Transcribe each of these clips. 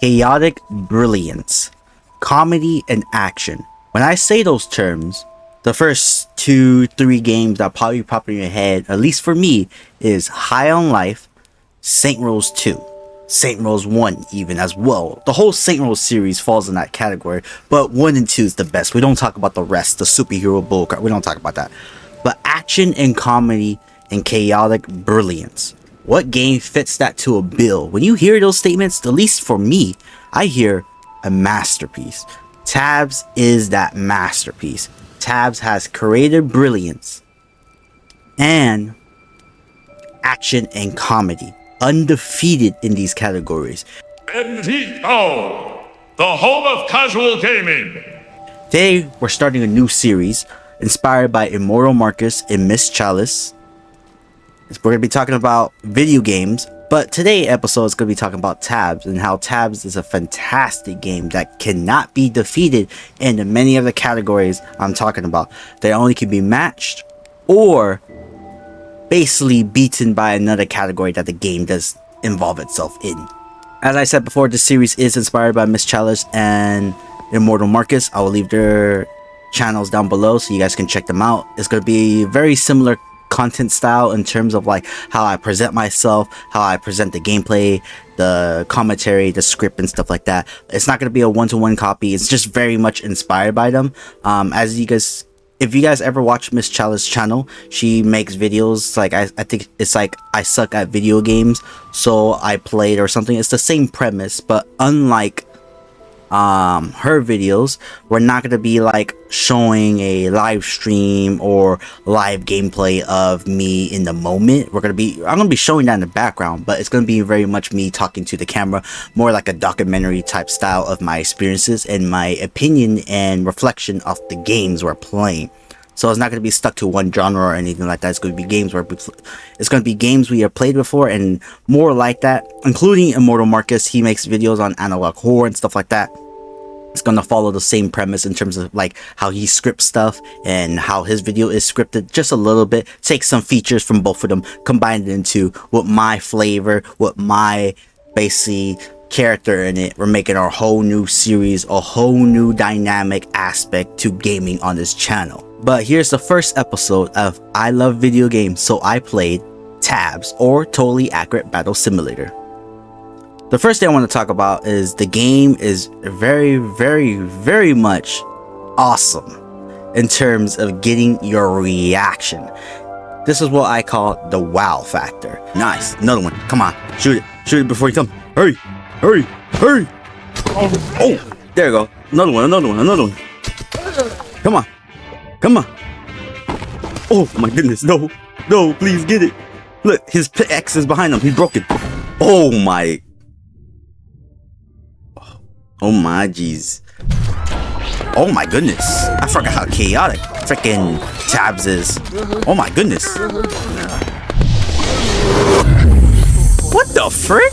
chaotic brilliance, comedy, and action. When I say those terms, the first 2-3 games that probably pop in your head, at least for me, is High on Life, Saint Rose 2, Saint Rose 1 even as well. The whole Saint Rose series falls in that category, but 1 and 2 is the best. We don't talk about the rest, the superhero bullcrap, we don't talk about that. But action and comedy and chaotic brilliance. What game fits that to a bill? When you hear those statements, at least for me, I hear a masterpiece. Tabs is that masterpiece. Tabs has creative brilliance and action and comedy, undefeated in these categories. Inspo, the home of casual gaming. Today, we're starting a new series inspired by Immortal Marcus and Miss Chalice. We're going to be talking about video games, but today's episode is going to be talking about Tabs and how Tabs is a fantastic game that cannot be defeated in the many other categories I'm talking about. They only can be matched or basically beaten by another category that the game does involve itself in. As I said before, this series is inspired by Miss Chalice and Immortal Marcus. I will leave their channels down below so you guys can check them out. It's going to be very similar content style in terms of like how I present myself, how I present the gameplay, the commentary, the script and stuff like that. It's not going to be a one-to-one copy. It's just very much inspired by them. As you guys, if you guys ever watch Miss Chalice's channel, she makes videos like I think it's like I suck at video games, so I played or something. It's the same premise, but unlike her videos, we're not going to be like showing a live stream or live gameplay of me in the moment. I'm going to be showing that in the background, but it's going to be very much me talking to the camera, more like a documentary type style of my experiences and my opinion and reflection of the games we're playing. So it's not going to be stuck to one genre or anything like that. It's going to be games we have played before and more like that, including Immortal Marcus. He makes videos on analog horror and stuff like that. It's going to follow the same premise in terms of like how he scripts stuff and how his video is scripted just a little bit. Take some features from both of them, combine it into with my flavor, with my basic character in it. We're making our whole new series, a whole new dynamic aspect to gaming on this channel. But here's the first episode of I Love Video Games, so I played Tabs, or Totally Accurate Battle Simulator. The first thing I want to talk about is the game is very, very, very much awesome in terms of getting your reaction. This is what I call the wow factor. Nice, another one. Come on, shoot it before you come. Hurry, hurry, hurry. Oh, there you go. Another one. Come on. Oh my goodness, no, please get it. Look, his pickaxe is behind him. He's broken. Oh my jeez. Oh my goodness. I forgot how chaotic freaking Tabs is. Oh my goodness. What the frick?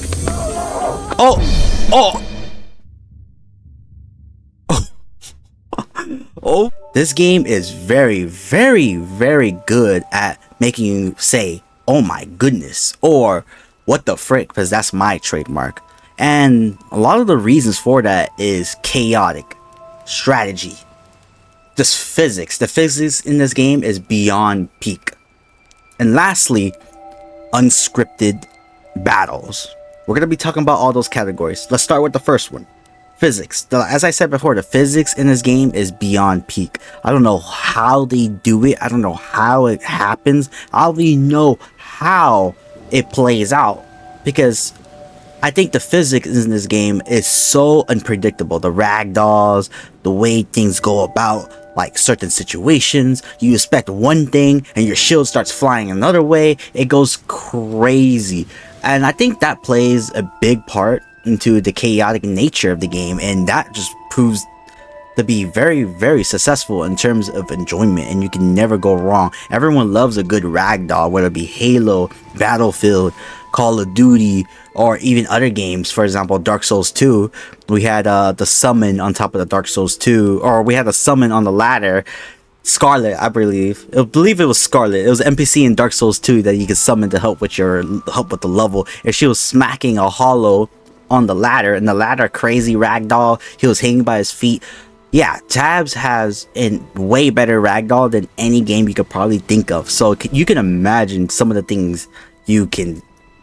Oh, this game is very, very, very good at making you say, oh my goodness, or what the frick, because that's my trademark. And a lot of the reasons for that is chaotic, strategy, just physics. The physics in this game is beyond peak. And lastly, unscripted battles. We're going to be talking about all those categories. Let's start with the first one. Physics. As I said before, the physics in this game is beyond peak. I don't know how they do it. I don't know how it happens. I don't even know how it plays out, because I think the physics in this game is so unpredictable. The ragdolls, the way things go about, like certain situations, you expect one thing and your shield starts flying another way. It goes crazy. And I think that plays a big part into the chaotic nature of the game, and that just proves to be very, very successful in terms of enjoyment, and you can never go wrong. Everyone loves a good ragdoll, whether it be Halo, Battlefield, Call of Duty, or even other games. For example, Dark Souls 2, we had the summon on top of the Dark Souls 2, or we had a summon on the ladder. Scarlet, I believe it was Scarlet. It was an NPC in Dark Souls 2 that you could summon to help with the level. If she was smacking a hollow on the ladder, and the ladder crazy ragdoll. He was hanging by his feet. Yeah, Tabs has a way better ragdoll than any game you could probably think of. So you can imagine some of the things you can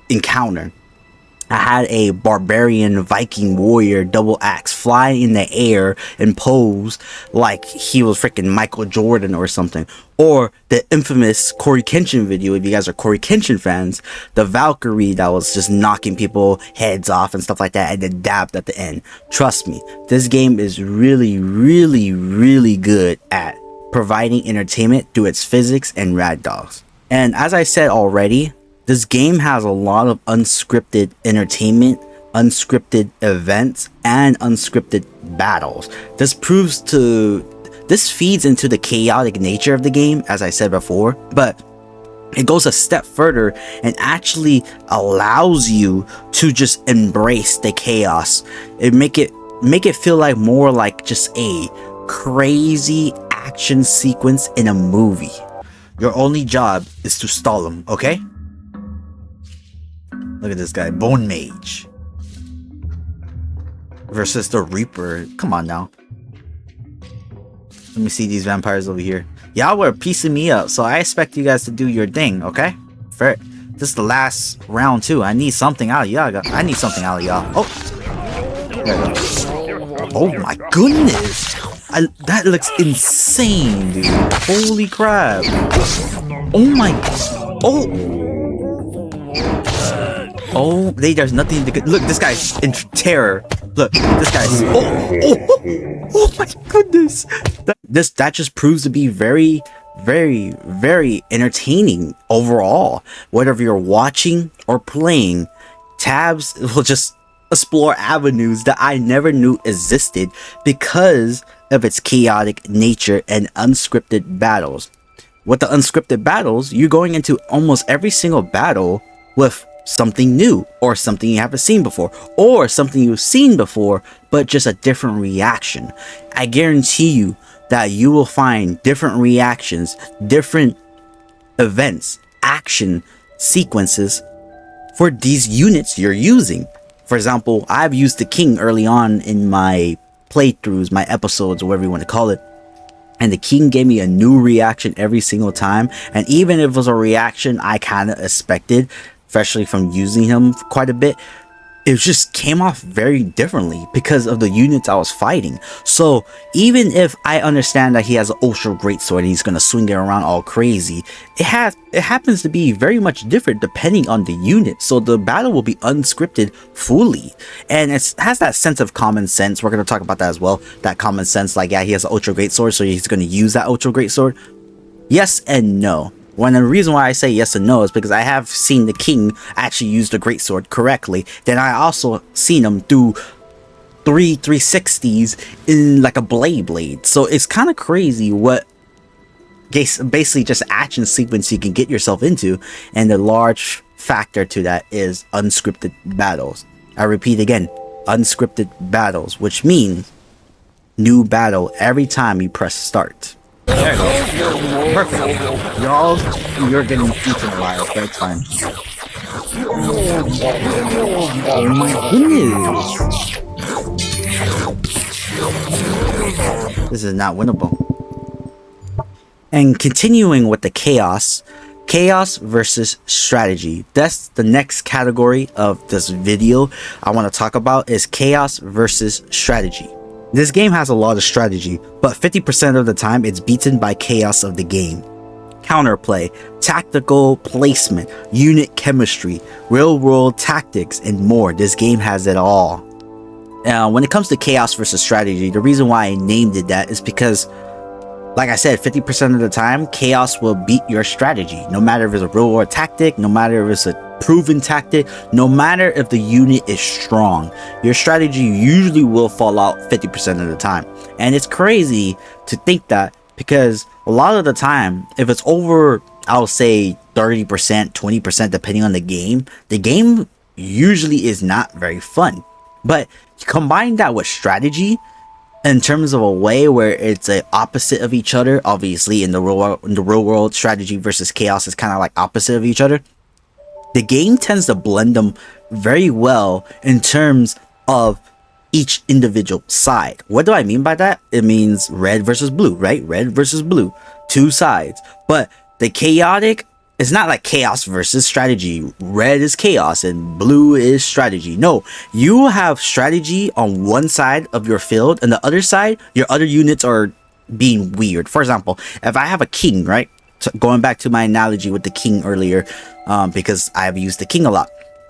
encounter. I had a barbarian Viking warrior double axe fly in the air and pose like he was freaking Michael Jordan or something. Or the infamous Corey Kenshin video, if you guys are Corey Kenshin fans, the Valkyrie that was just knocking people heads off and stuff like that, and then dabbed at the end. Trust me, this game is really, really, really good at providing entertainment through its physics and ragdolls. And as I said already, this game has a lot of unscripted entertainment, unscripted events, and unscripted battles. This feeds into the chaotic nature of the game, as I said before, but it goes a step further and actually allows you to just embrace the chaos. It make it feel like more like just a crazy action sequence in a movie. Your only job is to stall him, okay? Look at this guy, Bone Mage versus the Reaper. Come on now. Let me see these vampires over here. Y'all were piecing me up, so I expect you guys to do your thing, okay? Fair. This is the last round too. I need something out of y'all. I need something out of y'all. Oh, oh my goodness! That looks insane, dude. Holy crap! Oh my! Oh. Oh, there's nothing to get. Look, this guy's in terror. Look, this guy's. Oh my goodness! That just proves to be very, very, very entertaining overall. Whether you're watching or playing, Tabs will just explore avenues that I never knew existed because of its chaotic nature and unscripted battles. With the unscripted battles, you're going into almost every single battle with something new, or something you haven't seen before, or something you've seen before but just a different reaction. I guarantee you that you will find different reactions, different events, action sequences for these units you're using. For example, I've used the King early on in my playthroughs, my episodes, or whatever you want to call it, and the King gave me a new reaction every single time. And even if it was a reaction I kind of expected, especially from using him quite a bit, it just came off very differently because of the units I was fighting. So even if I understand that he has an ultra great sword and he's gonna swing it around all crazy, it happens to be very much different depending on the unit. So the battle will be unscripted fully, and it has that sense of common sense. We're gonna talk about that as well. That common sense, like, yeah, he has an ultra great sword, so he's gonna use that ultra great sword. Yes and no. When the reason why I say yes and no is because I have seen the King actually use the greatsword correctly. Then I also seen him do 360s in like a blade. So it's kind of crazy what basically just action sequence you can get yourself into. And the large factor to that is unscripted battles. I repeat again, unscripted battles, which means new battle every time you press start. There you go. Perfect. You're getting eaten alive, but it's fine. Oh my goodness. This is not winnable. And continuing with the chaos versus strategy. That's the next category of this video I want to talk about, is chaos versus strategy. This game has a lot of strategy, but 50% of the time it's beaten by chaos of the game. Counterplay, tactical placement, unit chemistry, real world tactics, and more. This game has it all. Now, when it comes to chaos versus strategy, the reason why I named it that is because, like I said, 50% of the time, chaos will beat your strategy. No matter if it's a real world tactic, no matter if it's a proven tactic, no matter if the unit is strong, your strategy usually will fall out 50% of the time. And it's crazy to think that, because a lot of the time, if it's over, I'll say 30%, 20%, depending on the game usually is not very fun. But combine that with strategy in terms of a way where it's a opposite of each other. Obviously, in the real world, strategy versus chaos is kind of like opposite of each other. The game tends to blend them very well in terms of each individual side. What do I mean by that? It means red versus blue, right? Red versus blue, two sides. But the chaotic, it's not like chaos versus strategy. Red is chaos and blue is strategy. No, you have strategy on one side of your field, and the other side, your other units are being weird. For example, if I have a king, right? So going back to my analogy with the king earlier, because I've used the king a lot.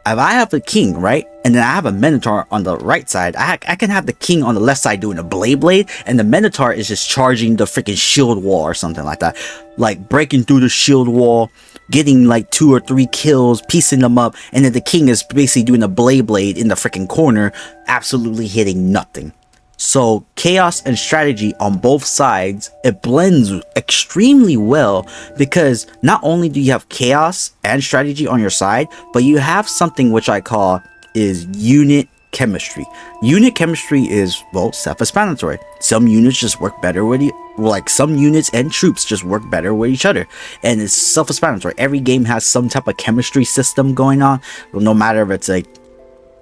If I have a king, right, and then I have a minotaur on the right side, I can have the king on the left side doing a blade, and the minotaur is just charging the freaking shield wall or something like that, like breaking through the shield wall, getting like 2 or 3 kills, piecing them up, and then the king is basically doing a blade in the freaking corner, absolutely hitting nothing. So chaos and strategy on both sides, it blends extremely well, because not only do you have chaos and strategy on your side, but you have something which I call is unit chemistry. Unit chemistry is, well, self-explanatory. Some units just work better with you, like some units and troops just work better with each other, and it's self-explanatory. Every game has some type of chemistry system going on, no matter if it's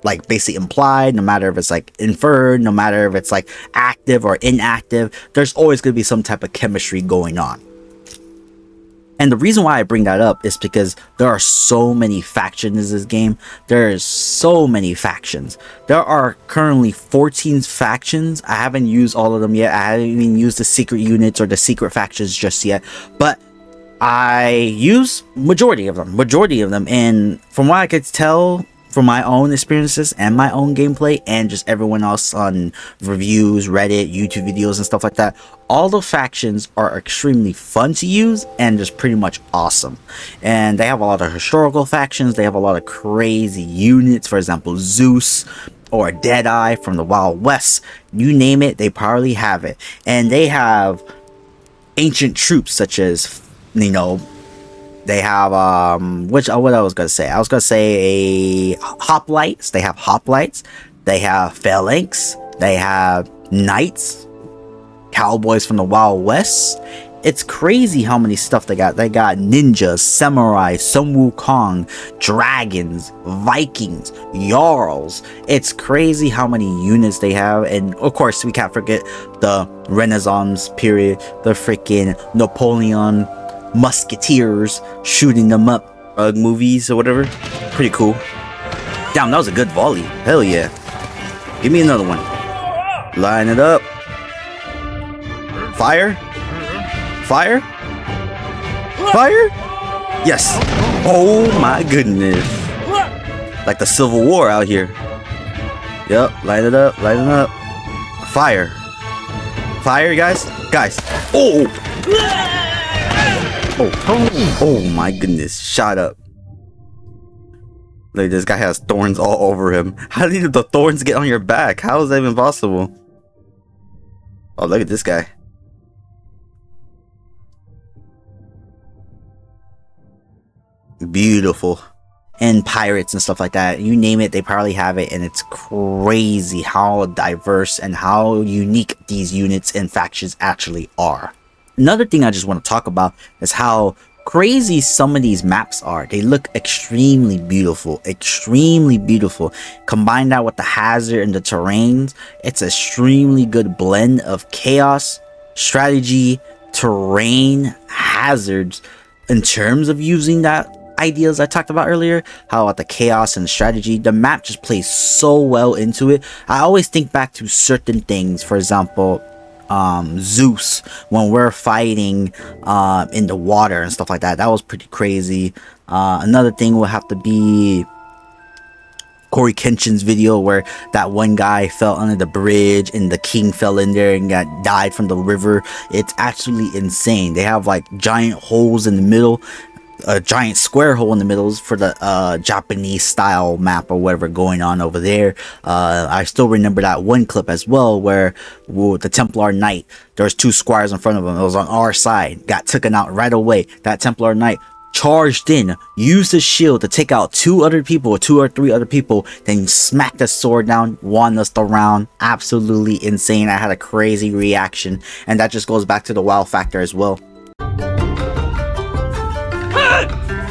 like basically implied, no matter if it's like inferred, no matter if it's like active or inactive, there's always going to be some type of chemistry going on. And the reason why I bring that up is because there are so many factions in this game. There's so many factions. There are currently 14 factions. I haven't used all of them yet. I haven't even used the secret units or the secret factions just yet, but I use majority of them. And from what I could tell, from my own experiences and my own gameplay and just everyone else on reviews, Reddit, YouTube videos and stuff like that, all the factions are extremely fun to use and just pretty much awesome. And they have a lot of historical factions. They have a lot of crazy units. For example, Zeus or Deadeye from the Wild West. You name it, they probably have it. And they have ancient troops such as, you know, they have what I was gonna say. I was gonna say hoplites. They have hoplites. They have phalanx. They have knights, cowboys from the Wild West. It's crazy how many stuff they got. They got ninjas, samurai, Sun Wukong, dragons, Vikings, jarls. It's crazy how many units they have, and of course we can't forget the Renaissance period, the freaking Napoleon musketeers shooting them up, movies or whatever. Pretty cool. Damn, that was a good volley. Hell yeah. Give me another one. Line it up. Fire. Fire. Fire. Yes. Oh my goodness. Like the Civil War out here. Yep. Line it up. Line it up. Fire. Fire, guys. Guys. Oh. Oh my goodness, shot up. Like, this guy has thorns all over him. How did the thorns get on your back? How is that even possible? Oh, look at this guy. Beautiful. And pirates and stuff like that, you name it, they probably have it. And it's crazy how diverse and how unique these units and factions actually are. Another thing I just want to talk about is how crazy some of these maps are. They look extremely beautiful, extremely beautiful. Combine that with the hazard and the terrains, it's an extremely good blend of chaos, strategy, terrain, hazards. In terms of using that ideas I talked about earlier, how about the chaos and strategy, the map just plays so well into it. I always think back to certain things. For example, Zeus, when we're fighting in the water and stuff like that, that was pretty crazy. Another thing will have to be Corey Kenshin's video where that one guy fell under the bridge and the king fell in there and died from the river. It's actually insane. They have like giant holes in the middle, a giant square hole in the middle for the Japanese style map or whatever going on over there. I still remember that one clip as well where the Templar Knight, there's 2 squires in front of him. It was on our side, got taken out right away. That Templar Knight charged in, used his shield to take out 2 or 3 other people, then smacked the sword down, won us the round. Absolutely insane. I had a crazy reaction, and that just goes back to the wow factor as well.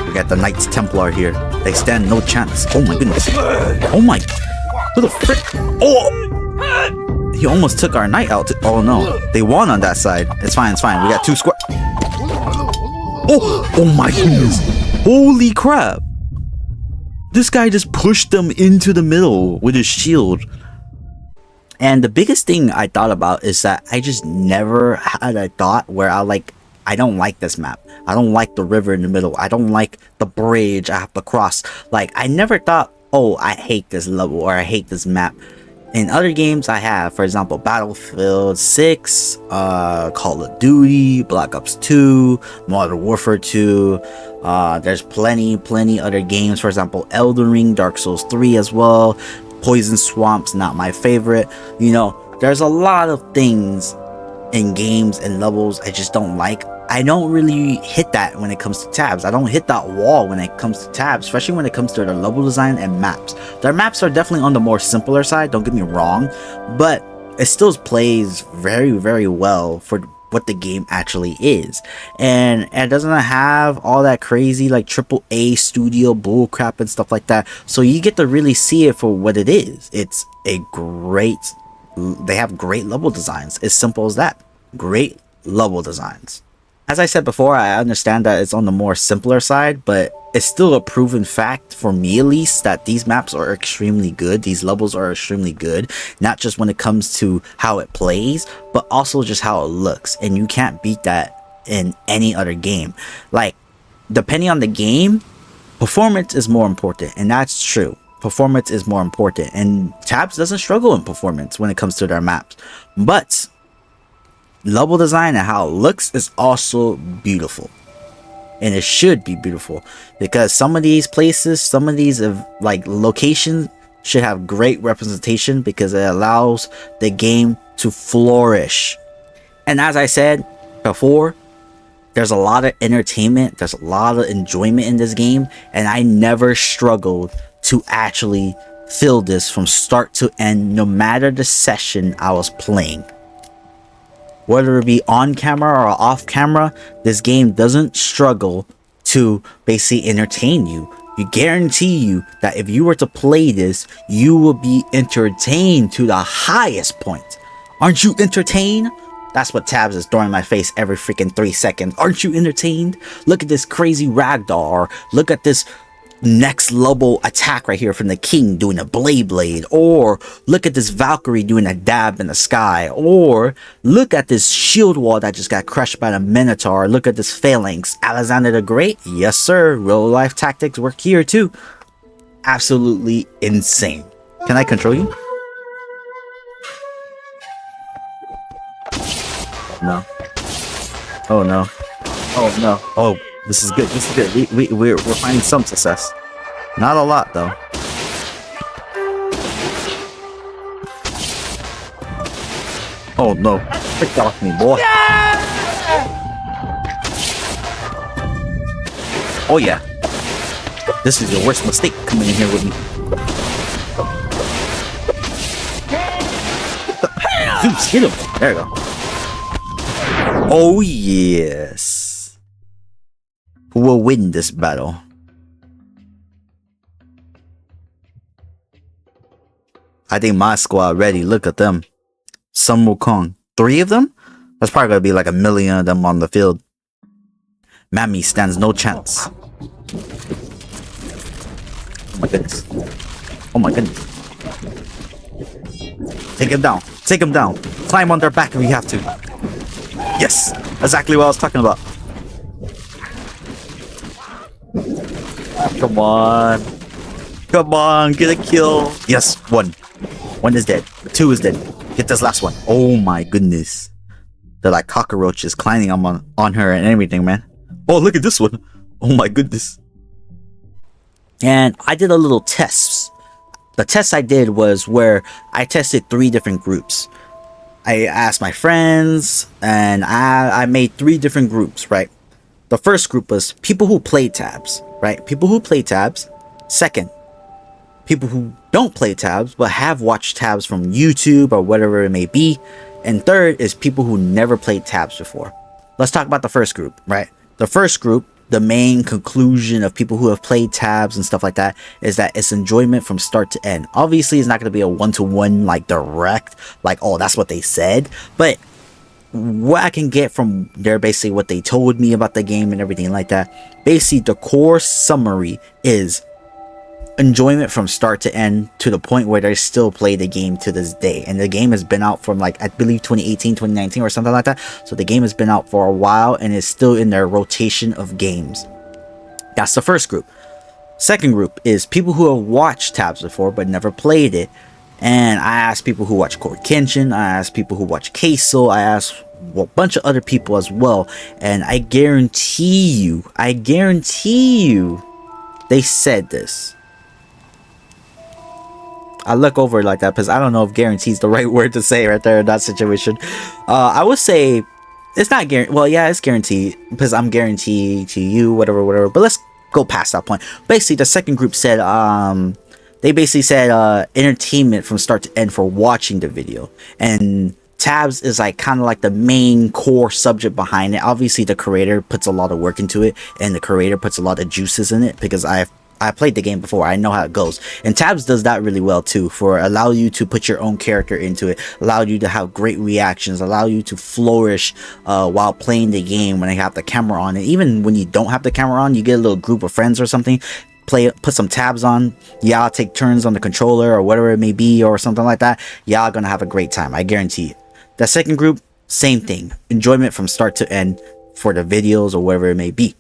We got the Knights Templar here. They stand no chance. Oh my goodness. Oh my. Who the frick? Oh! He almost took our knight out. Oh no. They won on that side. It's fine, it's fine. We got 2 square. Oh my goodness. Holy crap. This guy just pushed them into the middle with his shield. And the biggest thing I thought about is that I just never had a thought where I don't like this map. I don't like the river in the middle. I don't like the bridge I have to cross. Like, I never thought, oh, I hate this level or I hate this map. In other games I have, for example, Battlefield 6, Call of Duty, Black Ops 2, Modern Warfare 2. There's plenty other games. For example, Elden Ring, Dark Souls 3 as well. Poison Swamp's not my favorite. You know, there's a lot of things in games and levels I just don't like. I don't really hit that when it comes to tabs. I don't hit that wall when it comes to tabs, especially when it comes to their level design and maps. Their maps are definitely on the more simpler side, don't get me wrong, but it still plays very well for what the game actually is. And it doesn't have all that crazy like AAA studio bullcrap and stuff like that. So you get to really see it for what it is. It's a they have great level designs. As simple as that. Great level designs. As I said before, I understand that it's on the more simpler side, but it's still a proven fact, for me at least, that these maps are extremely good. These levels are extremely good, not just when it comes to how it plays, but also just how it looks. And you can't beat that in any other game. Like, depending on the game, performance is more important, and that's true. Performance is more important, and Tabs doesn't struggle in performance when it comes to their maps. But level design and how it looks is also beautiful, and it should be beautiful, because some of these places, some of these like locations should have great representation, because it allows the game to flourish. And as I said before, there's a lot of entertainment, there's a lot of enjoyment in this game, and I never struggled to actually feel this from start to end, no matter the session I was playing. Whether it be on camera or off camera, this game doesn't struggle to basically entertain you. You guarantee you that if you were to play this, you will be entertained to the highest point. Aren't you entertained? That's what Tabs is throwing in my face every freaking 3 seconds. Aren't you entertained? Look at this crazy ragdoll, or look at this next level attack right here from the king doing a blade, or look at this Valkyrie doing a dab in the sky, or look at this shield wall that just got crushed by the Minotaur. Look at this phalanx. Alexander the Great, yes sir, real life tactics work here too. Absolutely insane. Can I control you? No. Oh no. Oh no. Oh, this is good. This is good. We're finding some success. Not a lot though. Oh no. Pick off me, boy. Yeah! Oh yeah. This is your worst mistake, coming in here with me. Zeus, hit him. There you go. Oh yes. Who will win this battle? I think my squad ready. Look at them. Sun Wukong. 3 of them? That's probably gonna be like 1 million of them on the field. Mammy stands no chance. Oh my goodness. Oh my goodness. Take him down. Take him down. Climb on their back if you have to. Yes! Exactly what I was talking about. Come on. Come on, get a kill. Yes, 1. 1 is dead. 2 is dead. Get this last one. Oh my goodness. They're like cockroaches climbing on her and everything, man. Oh, look at this one. Oh my goodness. And I did a little test. The test I did was where I tested 3 different groups. I asked my friends, and I made 3 different groups, right? The first group was people who play tabs, right? People who play tabs. Second, people who don't play tabs but have watched tabs from YouTube or whatever it may be. And third is people who never played tabs before. Let's talk about the first group, right? The first group, the main conclusion of people who have played tabs and stuff like that is that it's enjoyment from start to end. Obviously, it's not going to be a one-to-one like direct, like, oh, that's what they said, but what I can get from there, basically what they told me about the game and everything like that, basically the core summary is enjoyment from start to end, to the point where they still play the game to this day. And the game has been out from, like, I believe 2018, 2019 or something like that. So the game has been out for a while and is still in their rotation of games. That's the first group. Second group is people who have watched tabs before but never played it. And I asked people who watch Core Kenshin, I asked people who watch Queso, I asked a bunch of other people as well. And I guarantee you, they said this. I look over it like that because I don't know if guarantee is the right word to say right there in that situation. I would say it's not guaranteed. Well, yeah, it's guaranteed because I'm guaranteed to you, whatever. But let's go past that point. Basically, the second group said, they basically said entertainment from start to end for watching the video. And tabs is like kind of like the main core subject behind it. Obviously, the creator puts a lot of work into it, and the creator puts a lot of juices in it, because I played the game before. I know how it goes. And tabs does that really well too, for allow you to put your own character into it, allow you to have great reactions, allow you to flourish while playing the game when they have the camera on. And even when you don't have the camera on, you get a little group of friends or something, put some tabs on, y'all take turns on the controller or whatever it may be or something like that. Y'all gonna have a great time, I guarantee you. The second group, same thing, enjoyment from start to end for the videos or whatever it may be.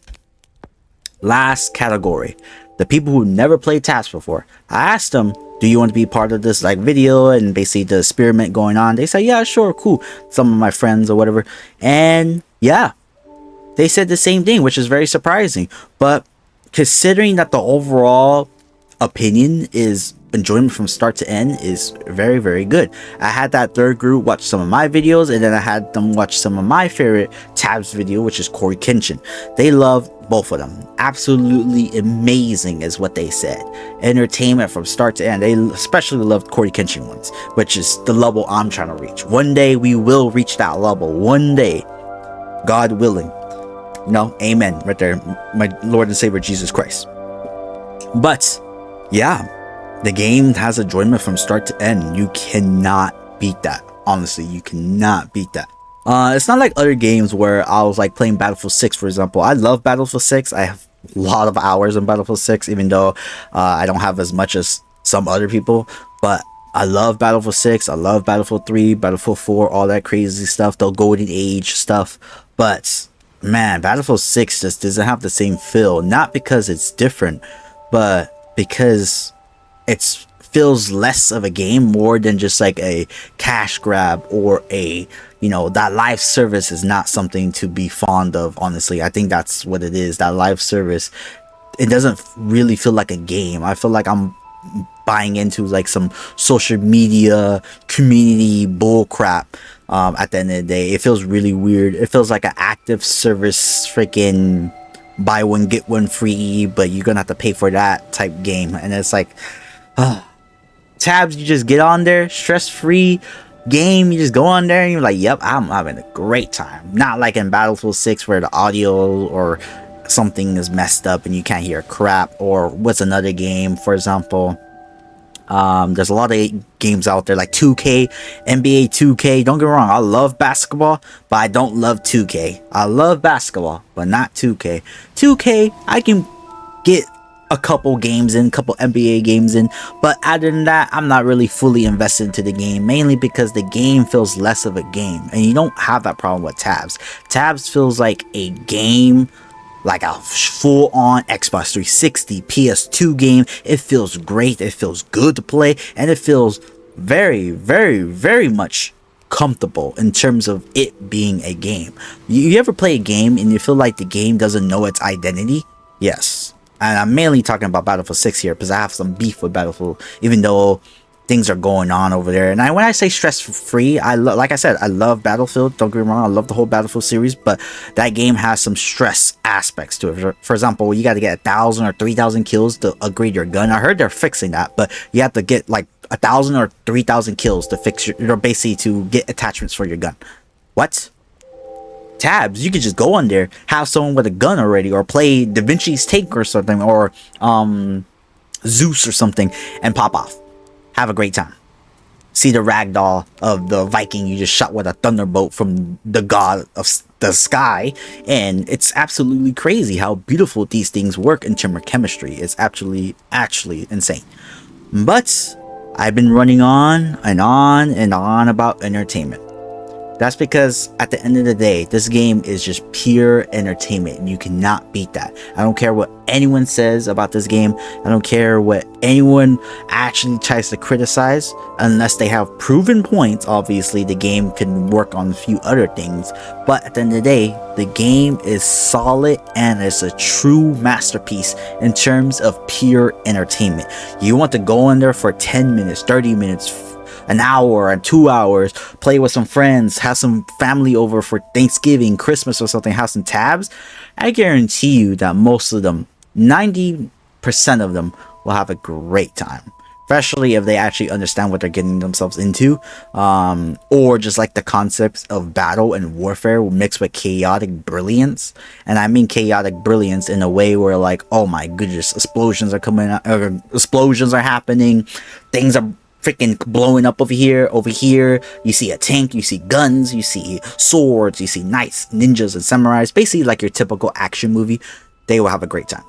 Last category, the people who never played tabs before. I asked them, do you want to be part of this like video and basically the experiment going on? They said, yeah, sure, cool. Some of my friends or whatever. And yeah, they said the same thing, which is very surprising. But considering that the overall opinion is enjoyment from start to end is very, very good. I had that third group watch some of my videos, and then I had them watch some of my favorite tabs video, which is Core Kenshin. They loved both of them. Absolutely amazing is what they said. Entertainment from start to end. They especially loved Core Kenshin ones, which is the level I'm trying to reach. One day we will reach that level. One day, God willing. No, amen right there, my Lord and Savior Jesus Christ. But yeah, the game has enjoyment from start to end. You cannot beat that. Honestly, you cannot beat that. It's not like other games where I was like playing Battlefield 6, for example. I love Battlefield 6. I have a lot of hours in Battlefield 6, even though I don't have as much as some other people. But I love Battlefield 6. I love Battlefield 3, Battlefield 4, all that crazy stuff, the Golden Age stuff. But man, Battlefield 6 just doesn't have the same feel. Not because it's different, but because it feels less of a game, more than just like a cash grab or a, you know, that live service is not something to be fond of. Honestly, I think that's what it is. That live service, it doesn't really feel like a game. I feel like I'm buying into like some social media community bull crap. At the end of the day, it feels really weird. It feels like an active service, freaking buy one get one free, but you're gonna have to pay for that type game. And it's like, tabs, you just get on there, stress-free game, you just go on there and you're like, yep, I'm having a great time. Not like in Battlefield 6 where the audio or something is messed up and you can't hear crap. Or what's another game, for example, there's a lot of games out there like 2K, NBA 2K. Don't get me wrong, I love basketball, but I don't love 2K. I love basketball, but not 2K. 2K, I can get a couple games in, couple NBA games in, but other than that, I'm not really fully invested into the game, mainly because the game feels less of a game. And you don't have that problem with tabs. Tabs feels like a game, like a full-on Xbox 360 PS2 game. It feels great, it feels good to play, and it feels very, very, very much comfortable in terms of it being a game. You ever play a game and you feel like the game doesn't know its identity? Yes. And I'm mainly talking about Battlefield 6 here, because I have some beef with Battlefield, even though things are going on over there. And when I say stress-free, like I said, I love Battlefield. Don't get me wrong, I love the whole Battlefield series, but that game has some stress aspects to it. For example, you got to get 1,000 or 3,000 kills to upgrade your gun. I heard they're fixing that, but you have to get like 1,000 or 3,000 kills to fix basically to get attachments for your gun. What? tabs, you could just go on there, have someone with a gun already, or play Da Vinci's Take or something, or Zeus or something, and pop off. Have a great time. See the ragdoll of the Viking you just shot with a thunderbolt from the god of the sky, and it's absolutely crazy how beautiful these things work in terms of chemistry. It's actually insane. But I've been running on and on and on about entertainment. That's because at the end of the day, this game is just pure entertainment, and you cannot beat that. I don't care what anyone says about this game. I don't care what anyone actually tries to criticize, unless they have proven points. Obviously, the game can work on a few other things, but at the end of the day, the game is solid and it's a true masterpiece in terms of pure entertainment. You want to go in there for 10 minutes, 30 minutes, an hour and 2 hours, play with some friends, have some family over for Thanksgiving, Christmas or something, have some tabs. I guarantee you that most of them, 90% of them, will have a great time, especially if they actually understand what they're getting themselves into, or just like the concepts of battle and warfare mixed with chaotic brilliance. And I mean chaotic brilliance in a way where, like, oh my goodness, explosions are coming out, explosions are happening, things are freaking blowing up over here. You see a tank, you see guns, you see swords, you see knights, ninjas, and samurais. Basically like your typical action movie. They will have a great time.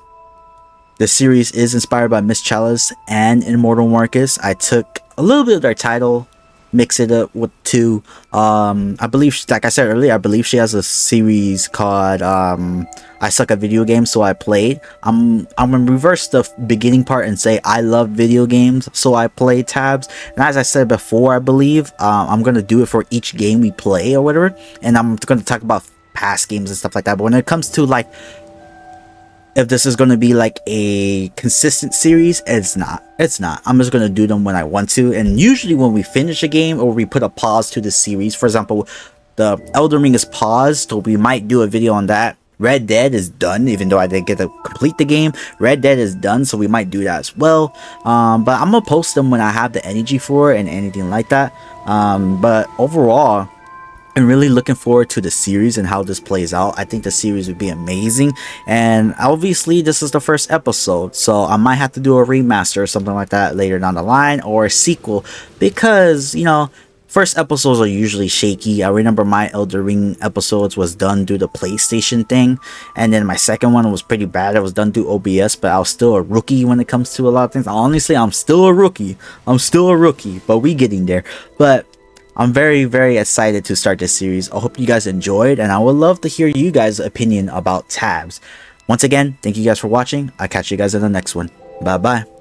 The series is inspired by Miss Chalice and Immortal Marcus. I took a little bit of their title, mix it up with two. I believe, like I said earlier, I believe she has a series called I Suck at Video Games, So I Played. I'm gonna reverse the beginning part and say I love video games, so I play tabs. And as I said before, I believe I'm gonna do it for each game we play or whatever, and I'm gonna talk about past games and stuff like that. But when it comes to like if this is going to be like a consistent series, it's not. I'm just going to do them when I want to. And usually when we finish a game or we put a pause to the series, for example, the Elden Ring is paused, so we might do a video on that. Red Dead is done, even though I didn't get to complete the game. Red Dead is done, so we might do that as well. But I'm going to post them when I have the energy for it and anything like that. But overall, I'm really looking forward to the series and how this plays out. I think the series would be amazing, and obviously this is the first episode, so I might have to do a remaster or something like that later down the line, or a sequel, because, you know, first episodes are usually shaky. I remember my Elden Ring episodes was done through the PlayStation thing, and then my second one was pretty bad. It was done through OBS, but I was still a rookie when it comes to a lot of things. Honestly, I'm still a rookie, but we getting there. But I'm very, very excited to start this series. I hope you guys enjoyed, and I would love to hear you guys' opinion about tabs. Once again, thank you guys for watching. I'll catch you guys in the next one. Bye bye.